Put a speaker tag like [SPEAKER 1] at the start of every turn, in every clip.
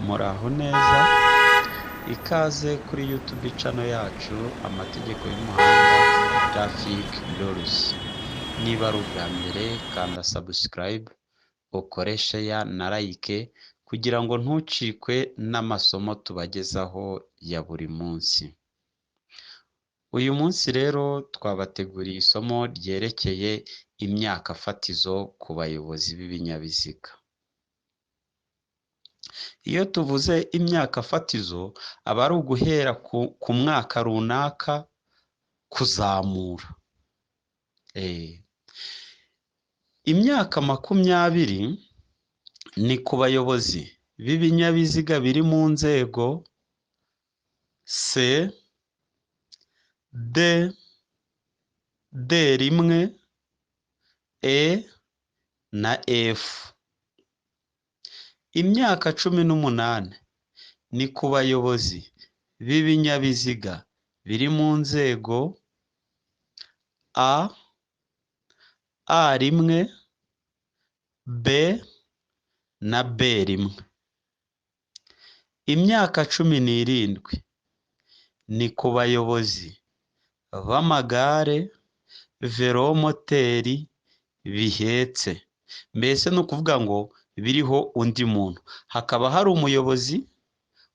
[SPEAKER 1] Muraho neza, ikaze kuri YouTube channel yacu amategeko y'umuhanda Traffic Rules. Niba ari ubwa mbere kanda subscribe, ukore share na like kugira ngo ntucikwe n'amasomo tubagezaho ya buri munsi. Uyu munsi rero twabateguriye isomo ryerekeye imyaka fatizo ku bayobozi b'ibinyabiziga. Iyo tuvuze imyaka fatizo aba ari uguhera ku mwaka runaka kuzamura. Imyaka 20 ni ku bayobozi b'ibinyabiziga biri mu nzego C, D1, E na F. Imyaka 18 ni ku bayobozi b'ibinyabiziga biri mu nzego A, A1, B na B1. Imyaka 17 ni ku bayobozi b'amagare, velomoteri bihetse. Mbese ni ukuvuga ngo biriho undi muntu. Hakaba hari umuyobozi,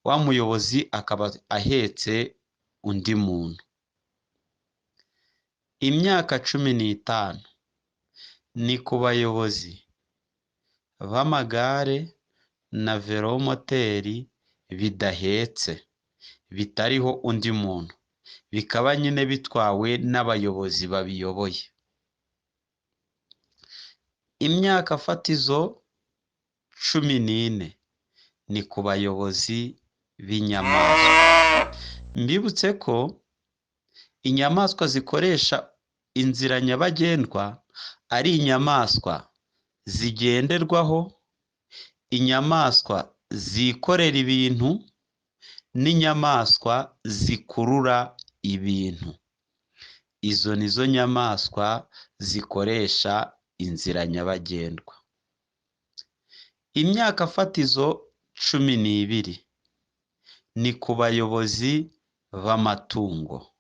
[SPEAKER 1] wa muyobozi akaba ahetse undi muntu. Imyaka 15 ni ku bayobozi b'amagare na velomoteri bidahetse, bitariho undi muntu, bikaba nyine bitwawe n'abayobozi babiyoboye. Imyaka fatizo 14 ni ku bayobozi b'inyamaswa. Mbibutse ko inyamaswa zikoresha inzira nyabagendwa ari inyamaswa zigenderwaho, inyamaswa zikorera ibintu n'inyamaswa zikurura ibintu. Izo nizo nyamaswa zikoresha inzira nyabagendwa. Imyaka fatizo 12 ni ku bayobozi b'amatungo.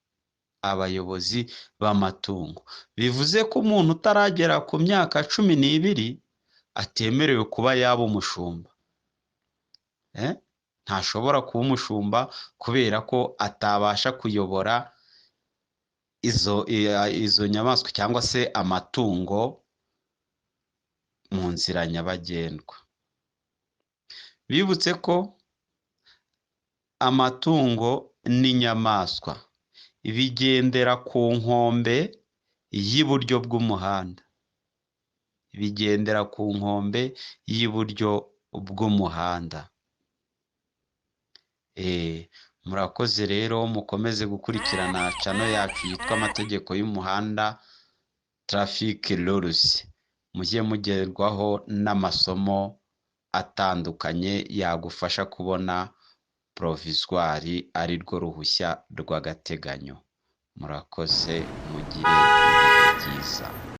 [SPEAKER 1] Abayobozi b'amatungo bivuze ko umuntu utaragera ku myaka 12 atemerewe kuba yaba umushumba. Ntashobora kuba umushumba kubera ko atabasha kuyobora izo nyamaswa cyangwa se amatungo mu nzira nyabagendwa. Bibutse ko amatungo n'inyamaswa bigendera ku nkombe y'iburyo bw'umuhanda. Bigendera ku nkombe y'iburyo bw'umuhanda. Murakoze rero, mukomeze gukurikirana channel yacu yitwa amategeko y'umuhanda Traffic Rules. Mujye mugerwaho n'amasomo atandukanye yagufasha kubona provisoire ari rwo ruhushya rw'agateganyo. Murakoze, mugire ibihe byiza.